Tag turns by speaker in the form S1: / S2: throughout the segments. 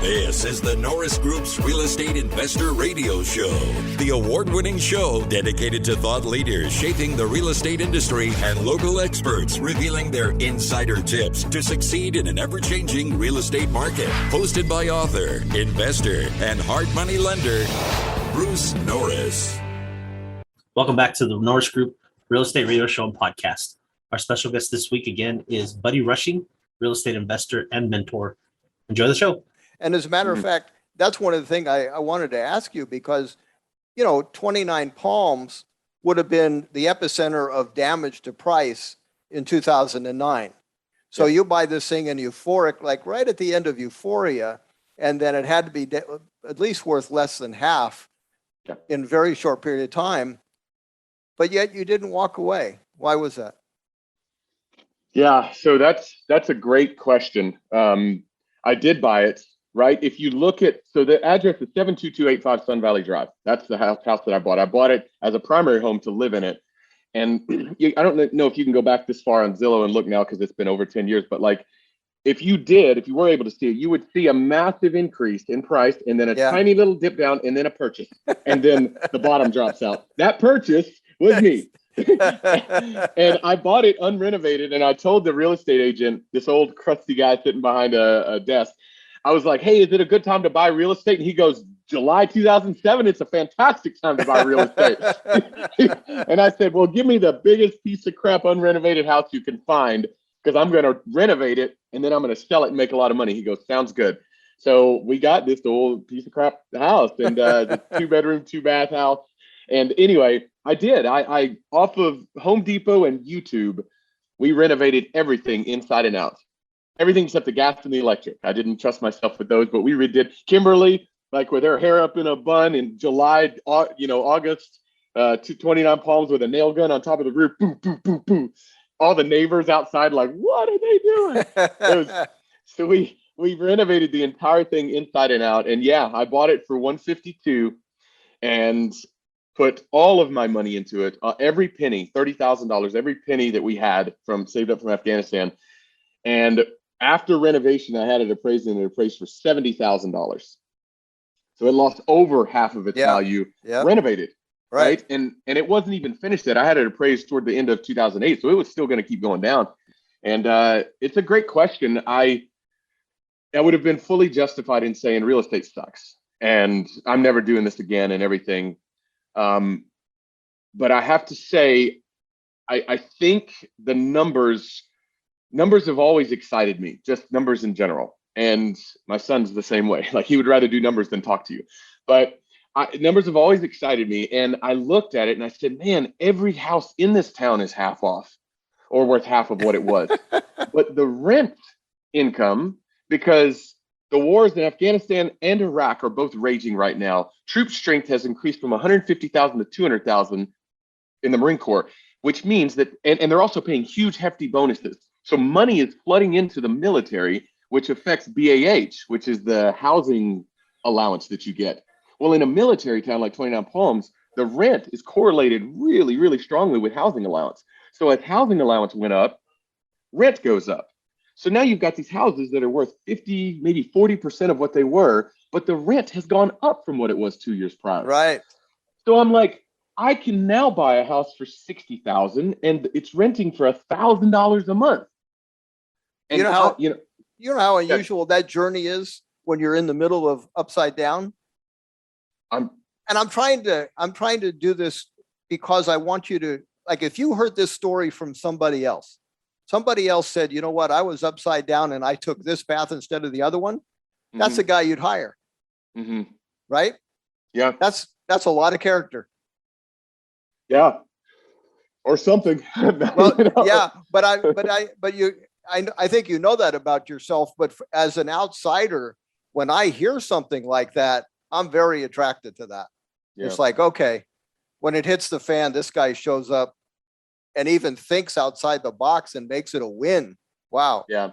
S1: This is the Norris Group's Real Estate Investor Radio Show, the award-winning show dedicated to thought leaders shaping the real estate industry and local experts revealing their insider tips to succeed in an ever-changing real estate market. Hosted by author, investor, and hard money lender, Bruce Norris.
S2: Welcome back to the Norris Group Real Estate Radio Show and Podcast. Our special guest this week again is Buddy Rushing, real estate investor and mentor. Enjoy the show.
S3: And as a matter of fact, that's one of the things I wanted to ask you because, you know, Twentynine Palms would have been the epicenter of damage to price in 2009. So you buy this thing in euphoric, like right at the end of euphoria, and then it had to be at least worth less than half in a very short period of time. But yet you didn't walk away. Why was that?
S4: Yeah, so that's a great question. I did buy it. Right. If you look at, so the address is 72285 Sun Valley Drive. That's the house that I bought. I bought it as a primary home to live in it. And I don't know if you can go back this far on Zillow and look now because it's been over 10 years. But like, if you were able to see it, you would see a massive increase in price and then a tiny little dip down and then a purchase. And then the bottom drops out. That purchase was me. And I bought it unrenovated. And I told the real estate agent, this old crusty guy sitting behind a desk, I was like, hey, is it a good time to buy real estate? And he goes, July 2007, it's a fantastic time to buy real estate. And I said, well, give me the biggest piece of crap unrenovated house you can find because I'm going to renovate it and then I'm going to sell it and make a lot of money. He goes, sounds good. So we got this old piece of crap house and the 2-bedroom, 2-bath house. And anyway, I did. I off of Home Depot and YouTube, we renovated everything inside and out. Everything except the gas and the electric. I didn't trust myself with those, but we redid Kimberly, like with her hair up in a bun in July, August, Twentynine Palms with a nail gun on top of the roof. Boom, boom, boom, boom. All the neighbors outside like, what are they doing? So we renovated the entire thing inside and out. And yeah, I bought it for $152 and put all of my money into it. Every penny, $30,000, every penny that we had saved up from Afghanistan. And after renovation, I had it appraised and it appraised for $70,000. So it lost over half of its value renovated. Right. And it wasn't even finished yet. I had it appraised toward the end of 2008. So it was still going to keep going down. And it's a great question. I would have been fully justified in saying real estate sucks and I'm never doing this again and everything. But I have to say, I think the numbers have always excited me, just numbers in general. And my son's the same way. Like he would rather do numbers than talk to you. But numbers have always excited me. And I looked at it and I said, man, every house in this town is half off or worth half of what it was. But the rent income, because the wars in Afghanistan and Iraq are both raging right now. Troop strength has increased from 150,000 to 200,000 in the Marine Corps, which means that, and they're also paying huge hefty bonuses. So money is flooding into the military, which affects BAH, which is the housing allowance that you get. Well, in a military town like Twentynine Palms, the rent is correlated really, really strongly with housing allowance. So as housing allowance went up, rent goes up. So now you've got these houses that are worth 50, maybe 40% of what they were, but the rent has gone up from what it was 2 years prior.
S3: Right.
S4: So I'm like, I can now buy a house for $60,000 and it's renting for $1,000 a month. And
S3: you know how unusual that journey is when you're in the middle of upside down. I'm trying to do this because I want you to, like, if you heard this story from somebody else said, you know what, I was upside down and I took this path instead of the other one. That's the guy you'd hire. Right?
S4: Yeah.
S3: That's a lot of character.
S4: Yeah. Or something.
S3: Well, yeah, but I think you know that about yourself, but as an outsider, when I hear something like that, I'm very attracted to that. Yeah. It's like, okay, when it hits the fan, this guy shows up and even thinks outside the box and makes it a win. Wow.
S4: Yeah.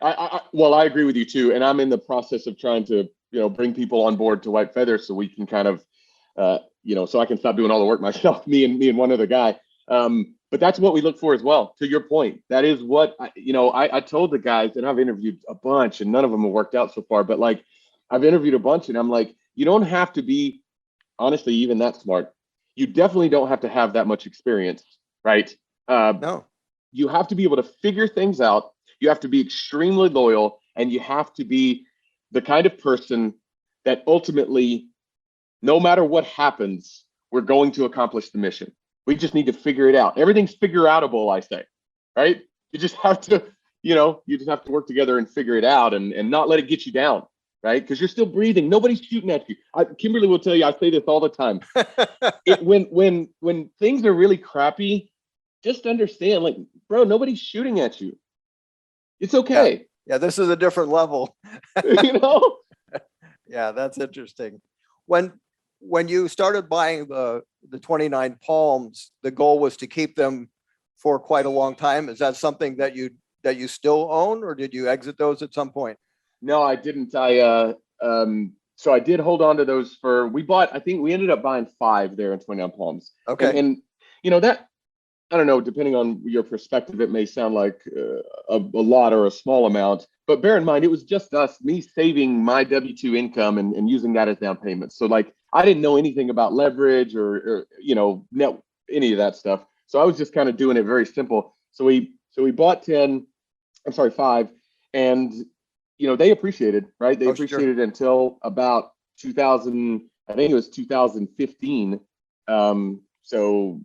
S4: I agree with you too. And I'm in the process of trying to, bring people on board to White Feather so we can kind of, so I can stop doing all the work myself, me and one other guy. But that's what we look for as well. To your point, that is what, I told the guys, and I've interviewed a bunch and none of them have worked out so far, but like, I've interviewed a bunch, and I'm like, you don't have to be, honestly, even that smart. You definitely don't have to have that much experience, right?
S3: No.
S4: You have to be able to figure things out. You have to be extremely loyal, and you have to be the kind of person that ultimately, no matter what happens, we're going to accomplish the mission. We just need to figure it out. Everything's figure outable, I say, right? You just have to, you just have to work together and figure it out, and not let it get you down, right? Because you're still breathing. Nobody's shooting at you. Kimberly will tell you, I say this all the time. When things are really crappy, just understand, like, bro, nobody's shooting at you. It's okay.
S3: Yeah, this is a different level. Yeah, that's interesting. When you started buying the 29 Palms, the goal was to keep them for quite a long time. Is that something that you still own, or did you exit those at some point?
S4: No, I didn't. So I did hold on to those I think we ended up buying 5 there in 29 Palms.
S3: Okay.
S4: And that, I don't know, depending on your perspective, it may sound like a lot or a small amount, but bear in mind, it was just me saving my W-2 income and using that as down payment. So like, I didn't know anything about leverage or net, any of that stuff. So I was just kind of doing it very simple. So we bought 5, and they appreciated, right? They appreciated until about 2000, I think it was 2015. So,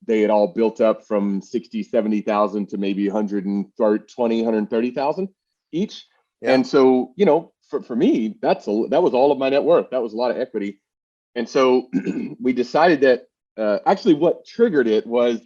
S4: they had all built up from 60, 70,000 to maybe 120, 130,000 each. Yeah. And so, for me, that was all of my net worth. That was a lot of equity. And so we decided that actually what triggered it was,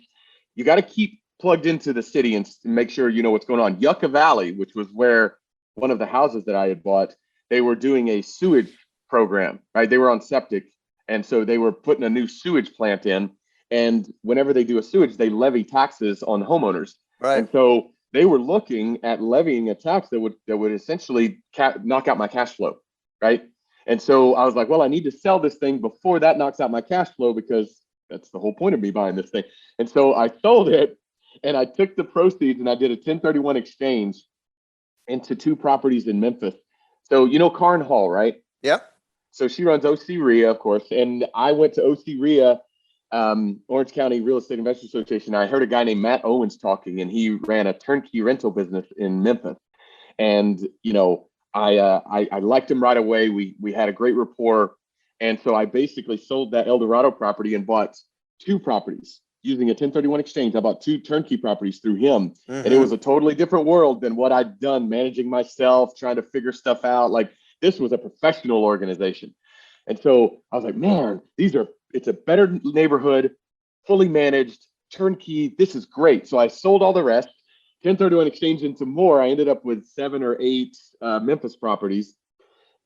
S4: you got to keep plugged into the city and make sure you know what's going on. Yucca Valley, which was where one of the houses that I had bought, they were doing a sewage program, right? They were on septic. And so they were putting a new sewage plant in. And whenever they do a sewage, they levy taxes on homeowners. Right. And so they were looking at levying a tax that would essentially knock out my cash flow, right? And so I was like, well, I need to sell this thing before that knocks out my cash flow, because that's the whole point of me buying this thing. And so I sold it, and I took the proceeds and I did a 1031 exchange into 2 properties in Memphis. So Karn Hall, right?
S3: Yep.
S4: So she runs OC RIA, of course, and I went to OC RIA, Orange County Real Estate Investment Association. I heard a guy named Matt Owens talking, and he ran a turnkey rental business in Memphis. And I liked him right away. We had a great rapport, and so I basically sold that El Dorado property and bought 2 properties using a 1031 exchange. I bought 2 turnkey properties through him, mm-hmm. And it was a totally different world than what I'd done managing myself, trying to figure stuff out. Like, this was a professional organization. And so I was like, man, it's a better neighborhood, fully managed, turnkey. This is great. So I sold all the rest, 1031 exchange into more. I ended up with 7 or 8 Memphis properties.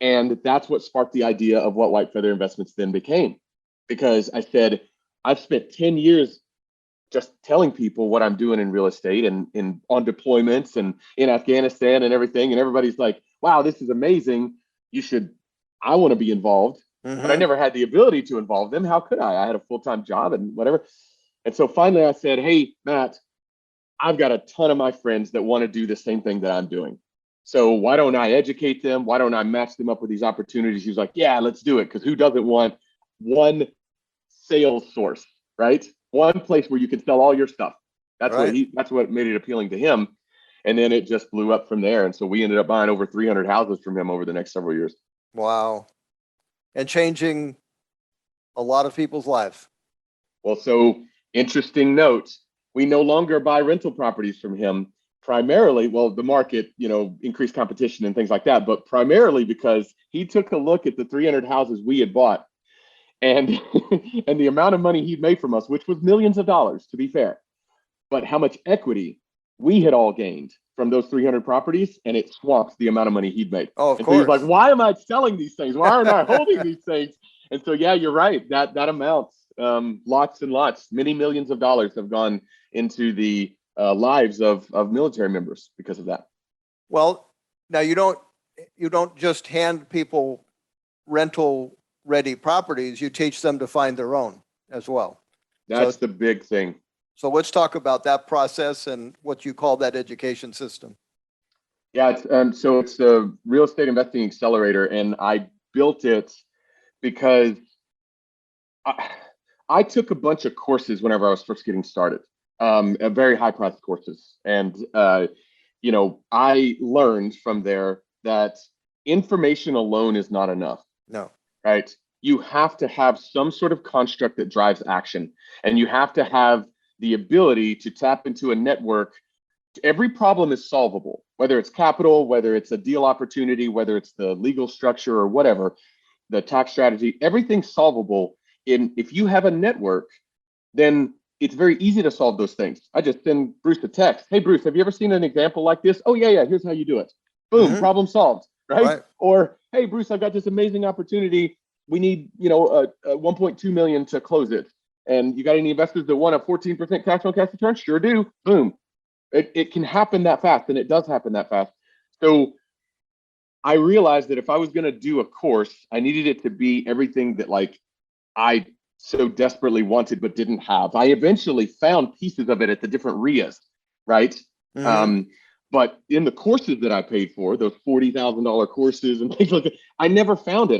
S4: And that's what sparked the idea of what White Feather Investments then became. Because I said, I've spent 10 years just telling people what I'm doing in real estate and on deployments and in Afghanistan and everything. And everybody's like, wow, this is amazing. I want to be involved. Mm-hmm. But I never had the ability to involve them. How could I? I had a full-time job and whatever. And so finally I said, hey, Matt, I've got a ton of my friends that want to do the same thing that I'm doing. So why don't I educate them? Why don't I match them up with these opportunities? He was like, yeah, let's do it. Because who doesn't want one sales source, right? One place where you can sell all your stuff. That's right. That's what made it appealing to him. And then it just blew up from there. And so we ended up buying over 300 houses from him over the next several years.
S3: Wow. And changing a lot of people's lives.
S4: Well, so interesting note, we no longer buy rental properties from him, primarily, well, the market, increased competition and things like that, but primarily because he took a look at the 300 houses we had bought and and the amount of money he'd made from us, which was millions of dollars, to be fair, but how much equity we had all gained from those 300 properties, and it swamped the amount of money he'd made.
S3: Oh, of course.
S4: So he was like, why am I selling these things? Why aren't I holding these things? And so, yeah, you're right. That amounts, lots and lots, many millions of dollars have gone into the lives of military members because of that.
S3: Well, now you don't just hand people rental ready properties, you teach them to find their own as well.
S4: That's the big thing. So
S3: let's talk about that process and what you call that education system.
S4: Yeah, so it's the Real Estate Investing Accelerator, and I built it because I took a bunch of courses whenever I was first getting started, very high priced courses. And, I learned from there that information alone is not enough.
S3: No.
S4: Right? You have to have some sort of construct that drives action, and you have to have the ability to tap into a network. Every problem is solvable, whether it's capital, whether it's a deal opportunity, whether it's the legal structure or whatever, the tax strategy, everything's solvable. If you have a network, then it's very easy to solve those things. I just send Bruce a text. Hey, Bruce, have you ever seen an example like this? Oh, yeah, here's how you do it. Boom, problem solved, right? Or, hey, Bruce, I got this amazing opportunity. We need, a 1.2 million to close it. And you got any investors that want a 14% cash on cash return? Sure do. Boom. It can happen that fast, and it does happen that fast. So I realized that if I was going to do a course, I needed it to be everything that I so desperately wanted but didn't have. I eventually found pieces of it at the different RIAs, right? But in the courses that I paid for, those $40,000 courses and things like that, I never found it.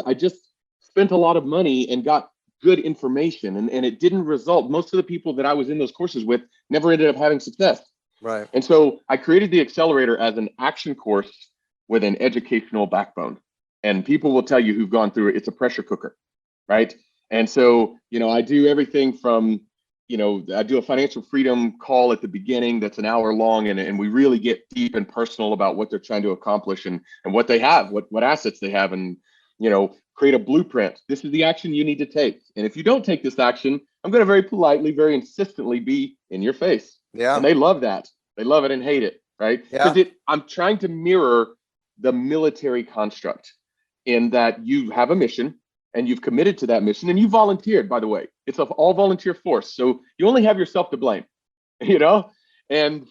S4: I just spent a lot of money and got good information, and it didn't result. Most of the people that I was in those courses with never ended up having success.
S3: Right.
S4: And so I created the accelerator as an action course with an educational backbone. And people will tell you who've gone through it, it's a pressure cooker, right? And so, I do everything from, I do a financial freedom call at the beginning that's an hour long, and we really get deep and personal about what they're trying to accomplish and what they have, what assets they have, and create a blueprint. This is the action you need to take. And if you don't take this action, I'm going to very politely, very insistently be in your face.
S3: Yeah.
S4: And they love that. They love it and hate it, right?
S3: Yeah.
S4: Because I'm trying to mirror the military construct in that you have a mission and you've committed to that mission, and you volunteered, by the way. It's an all volunteer force. So you only have yourself to blame, and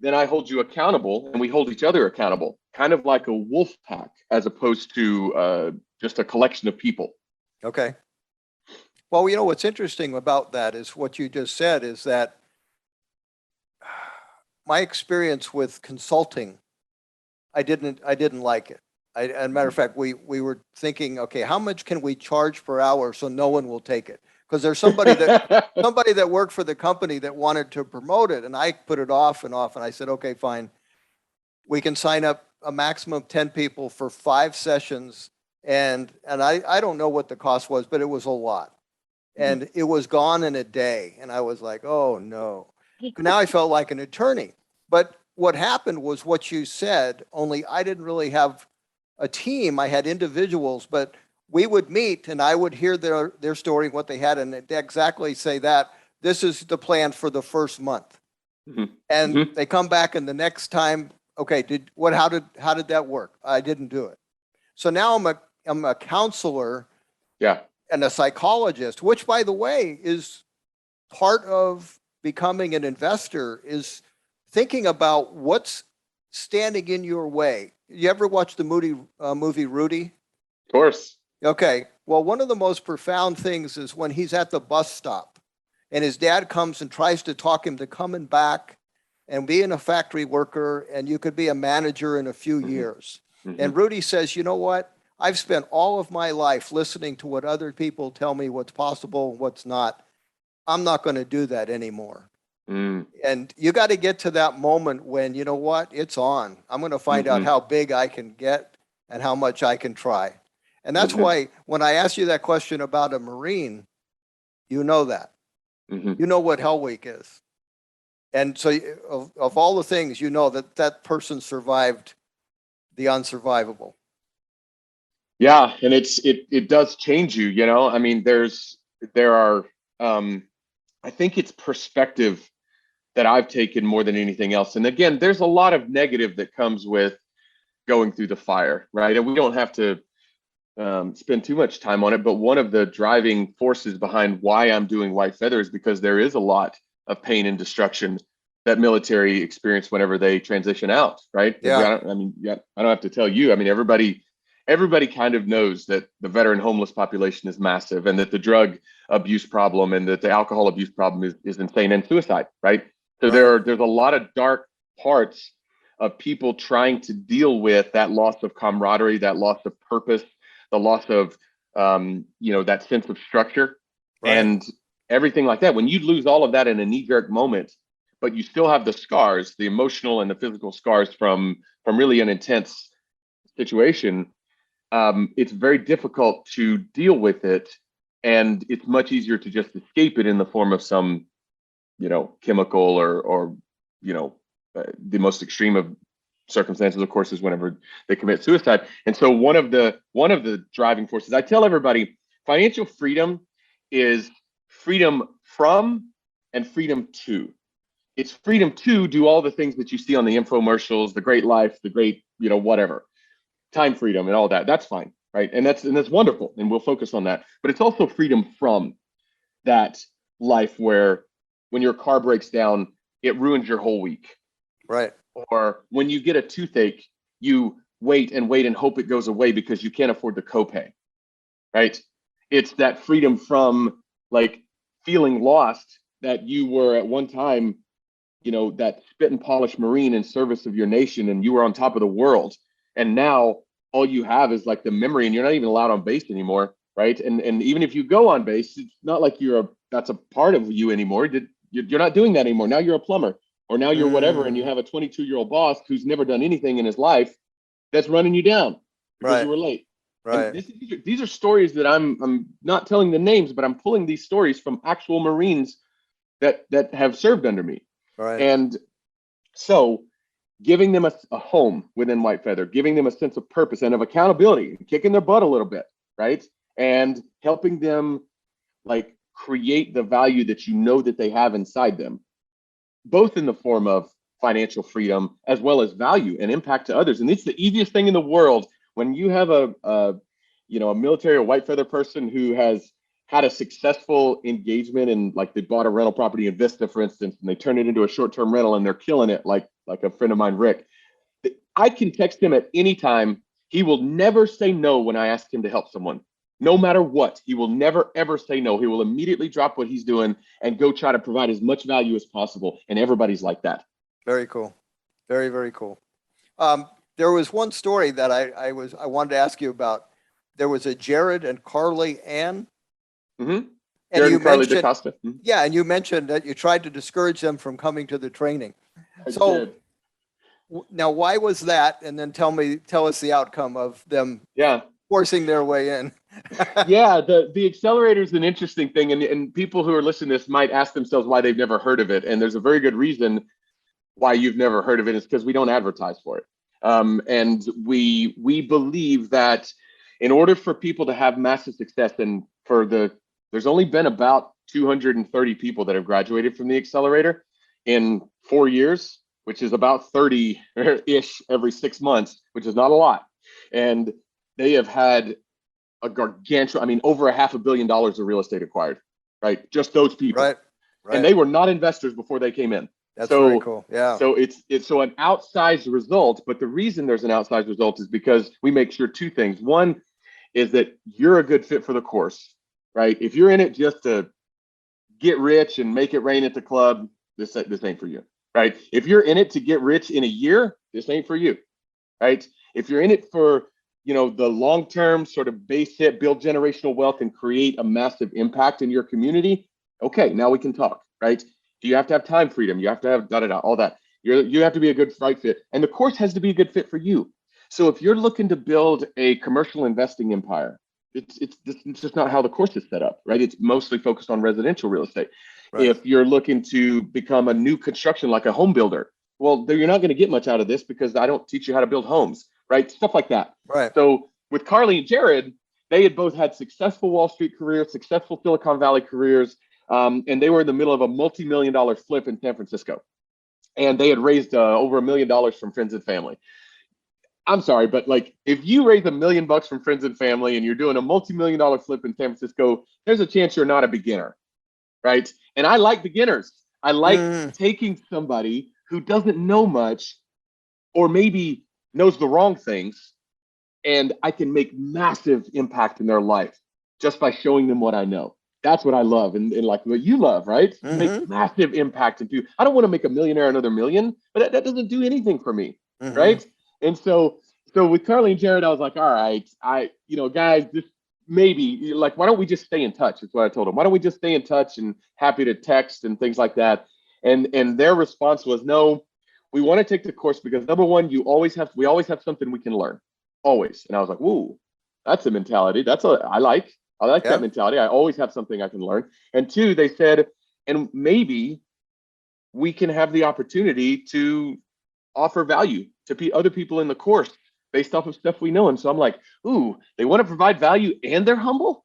S4: then I hold you accountable, and we hold each other accountable, kind of like a wolf pack, as opposed to just a collection of people.
S3: Okay. Well, what's interesting about that is what you just said is that my experience with consulting, I didn't like it. As a matter of fact, we were thinking, okay, how much can we charge per hour so no one will take it? Because there's somebody that worked for the company that wanted to promote it, and I put it off and off, and I said, okay, fine. We can sign up a maximum of 10 people for 5 sessions, and I don't know what the cost was, but it was a lot. And it was gone in a day, and I was like, oh no. Now I felt like an attorney. But what happened was what you said, only I didn't really have a team. I had individuals, but we would meet and I would hear their story, what they had, and they'd exactly say that this is the plan for the first month. And they come back, and the next time, okay, how did that work? I didn't do it. So now I'm a counselor, and a psychologist, which, by the way, is part of becoming an investor, is thinking about what's standing in your way. You ever watch the movie Rudy?
S4: Of course.
S3: Okay. Well, one of the most profound things is when he's at the bus stop and his dad comes and tries to talk him to coming back and being a factory worker, and you could be a manager in a few years. And Rudy says, you know what? I've spent all of my life listening to what other people tell me what's possible and what's not. I'm not going to do that anymore. And you got to get to that moment when, you know what, it's on. I'm going to find out how big I can get and how much I can try. And that's why when I asked you that question about a Marine, you know that. You know what Hell Week is. And so of all the things, you know that person survived the unsurvivable.
S4: Yeah, and it does change you, I mean, there are I think it's perspective that I've taken more than anything else. And again, there's a lot of negative that comes with going through the fire, right? And we don't have to spend too much time on it, but one of the driving forces behind why I'm doing White Feather is because there is a lot of pain and destruction that military experience whenever they transition out, right?
S3: Yeah.
S4: I don't have to tell you. I mean, everybody kind of knows that the veteran homeless population is massive, and that the drug abuse problem and that the alcohol abuse problem is insane, and suicide, right? So there's a lot of dark parts of people trying to deal with that loss of camaraderie, that loss of purpose, the loss of, that sense of structure and everything like that. When you lose all of that in a knee-jerk moment, but you still have the scars, the emotional and the physical scars from really an intense situation, it's very difficult to deal with it. And it's much easier to just escape it in the form of some, chemical or the most extreme of circumstances, of course, is whenever they commit suicide. And so one of the driving forces, I tell everybody, financial freedom is freedom from and freedom to. It's freedom to do all the things that you see on the infomercials, the great life, the great, whatever, time freedom and all that. That's fine, right? And that's wonderful, and we'll focus on that. But it's also freedom from that life where when your car breaks down, it ruins your whole week.
S3: Right.
S4: Or when you get a toothache, you wait and hope it goes away because you can't afford the copay, right? It's that freedom from feeling lost, that you were at one time, that spit and polish Marine in service of your nation, and you were on top of the world. And now all you have is the memory, and you're not even allowed on base anymore, right? And even if you go on base, it's not like that's a part of you anymore. You're not doing that anymore. Now you're a plumber, or now you're whatever, and you have a 22-year-old boss who's never done anything in his life that's running you down because you were late.
S3: Right.
S4: And these are stories that I'm not telling the names, but I'm pulling these stories from actual Marines that have served under me.
S3: Right.
S4: And so giving them a home within White Feather, giving them a sense of purpose and of accountability, kicking their butt a little bit, right? And helping them create the value that that they have inside them, both in the form of financial freedom as well as value and impact to others. And it's the easiest thing in the world when you have a military or White Feather person who has had a successful engagement and they bought a rental property in Vista, for instance, and they turn it into a short-term rental and they're killing it, like a friend of mine, Rick. I can text him at any time. He will never say no when I ask him to help someone. No matter what, he will never, ever say no. He will immediately drop what he's doing and go try to provide as much value as possible. And everybody's like that.
S3: Very cool. Very, very cool. There was one story that I wanted to ask you about. There was a Jared and Carly Ann.
S4: Mm-hmm.
S3: And you
S4: Carly
S3: mentioned,
S4: DaCosta. Mm-hmm.
S3: Yeah, and you mentioned that you tried to discourage them from coming to the training.
S4: I did.
S3: Now, why was that? And then tell us the outcome of them forcing their way in.
S4: Yeah, the accelerator is an interesting thing, and people who are listening to this might ask themselves why they've never heard of it. And there's a very good reason why you've never heard of it. Is because we don't advertise for it. And we believe that in order for people to have massive success, and there's only been about 230 people that have graduated from the accelerator in 4 years, which is about 30-ish every 6 months, which is not a lot. And they have had a gargantuan, over $500 million of real estate acquired, right? Just those people.
S3: Right.
S4: And they were not investors before they came in.
S3: That's very cool. Yeah.
S4: So it's an outsized result, but the reason there's an outsized result is because we make sure two things. One is that you're a good fit for the course, right? If you're in it just to get rich and make it rain at the club, this ain't for you, right? If you're in it to get rich in a year, this ain't for you, right? If you're in it for, the long-term sort of base hit, build generational wealth and create a massive impact in your community, okay, now we can talk, right? You have to have time freedom. You have to have all that. You have to be a good right fit. And the course has to be a good fit for you. So if you're looking to build a commercial investing empire, it's just not how the course is set up, right? It's mostly focused on residential real estate. Right. If you're looking to become a new construction, like a home builder, well, you're not going to get much out of this because I don't teach you how to build homes, right? Stuff like that.
S3: Right.
S4: So with Carly and Jared, they had both had successful Wall Street careers, successful Silicon Valley careers, and they were in the middle of a multi-million-dollar flip in San Francisco. And they had raised over $1 million from friends and family. I'm sorry, but if you raise $1 million from friends and family and you're doing a multi-million-dollar flip in San Francisco, there's a chance you're not a beginner, right? And I like beginners. I like taking somebody who doesn't know much or maybe knows the wrong things, and I can make massive impact in their life just by showing them what I know. That's what I love, and like what you love, right? Make massive impact into. I don't want to make a millionaire another million, but that doesn't do anything for me.
S3: Mhm.
S4: right? And so with Carly and Jared, I was like, all right, guys, this maybe like, why don't we just stay in touch? Is what I told them. Why don't we just stay in touch, and happy to text and things like that. And their response was, no, we want to take the course because number one, we always have something we can learn, always. And I was like, whoa, that's a mentality. I like that mentality. I always have something I can learn. And two, they said, and maybe we can have the opportunity to offer value to other people in the course based off of stuff we know. And so I'm like, ooh, they want to provide value and they're humble.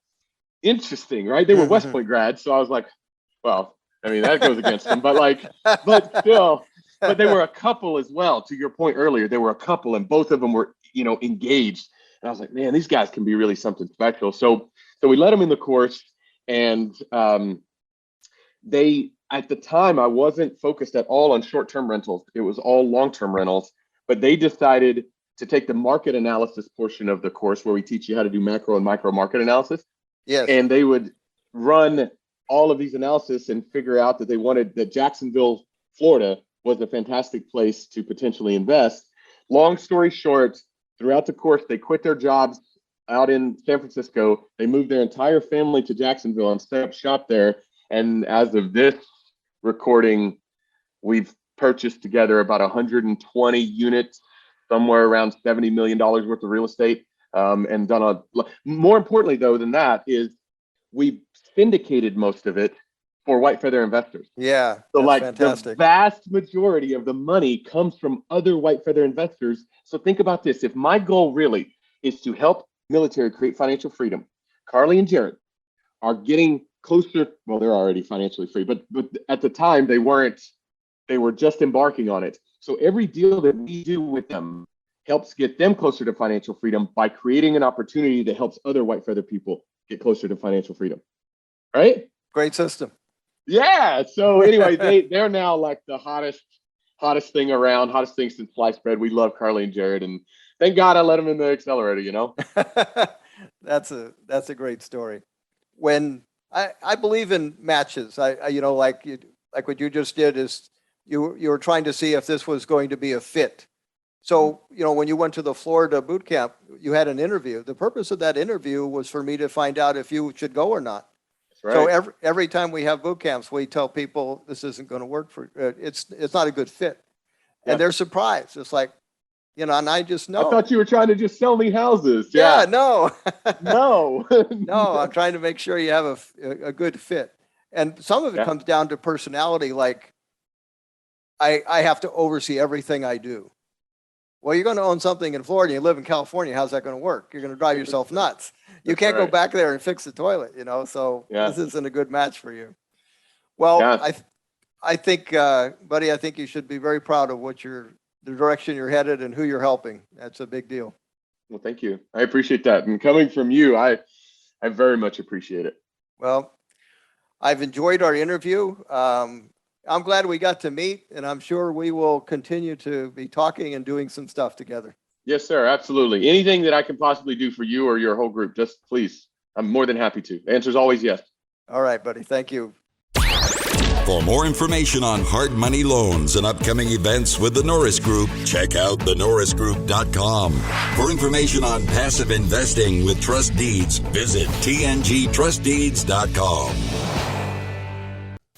S4: Interesting, right? They were West Point grads, so I was like, well, I mean, that goes against them, but still, but they were a couple as well. To your point earlier, they were a couple, and both of them were, engaged. And I was like, man, these guys can be really something special. So we let them in the course, and at the time, I wasn't focused at all on short-term rentals. It was all long-term rentals, but they decided to take the market analysis portion of the course, where we teach you how to do macro and micro market analysis.
S3: Yes.
S4: And they would run all of these analysis and figure out that Jacksonville, Florida was a fantastic place to potentially invest. Long story short, throughout the course, they quit their jobs out in San Francisco. They moved their entire family to Jacksonville and set up shop there. And as of this recording, we've purchased together about 120 units, somewhere around $70 million worth of real estate. And done more importantly, though, than that is we syndicated most of it for white feather investors.
S3: Yeah.
S4: So like
S3: fantastic.
S4: The vast majority of the money comes from other white feather investors. So think about this. If my goal really is to help military create financial freedom, Carly and Jared are getting closer. Well, they're already financially free, but at the time they weren't. They were just embarking on it. So every deal that we do with them helps get them closer to financial freedom by creating an opportunity that helps other white feather people get closer to financial freedom. Right?
S3: Great system.
S4: Yeah. So anyway, they're now like the hottest thing around, hottest thing since sliced bread. We love Carly and Jared, and thank God I let them in the accelerator,
S3: That's a great story. When I believe in matches, like what you just did is you were trying to see if this was going to be a fit. So, when you went to the Florida boot camp, you had an interview. The purpose of that interview was for me to find out if you should go or not.
S4: That's right.
S3: So every time we have boot camps, we tell people this isn't going to work for it's not a good fit.
S4: Yeah.
S3: And they're surprised. It's like, and I just know.
S4: I thought you were trying to just sell me houses.
S3: Yeah, no.
S4: No.
S3: No, I'm trying to make sure you have a good fit. And some of it comes down to personality. Like I have to oversee everything I do. Well, you're going to own something in Florida, you live in California. How's that going to work? You're going to drive yourself nuts. You can't go back there and fix the toilet, so this isn't a good match for you. Well, I think, buddy, I think you should be very proud of the direction you're headed and who you're helping. That's a big deal.
S4: Well, thank you. I appreciate that. And coming from you, I very much appreciate it.
S3: Well, I've enjoyed our interview. I'm glad we got to meet, and I'm sure we will continue to be talking and doing some stuff together.
S4: Yes, sir. Absolutely. Anything that I can possibly do for you or your whole group, just please. I'm more than happy to. The answer is always yes. All
S3: right, buddy. Thank you.
S1: For more information on hard money loans and upcoming events with the Norris Group, check out thenorrisgroup.com. For information on passive investing with trust deeds, visit tngtrustdeeds.com.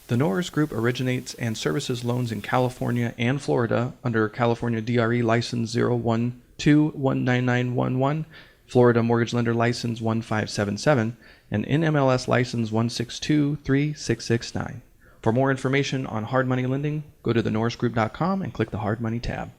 S5: The Norris Group originates and services loans in California and Florida under California DRE License 012-19911, Florida Mortgage Lender License 1577, and NMLS License 1623669. For more information on hard money lending, go to thenorrisgroup.com and click the Hard Money tab.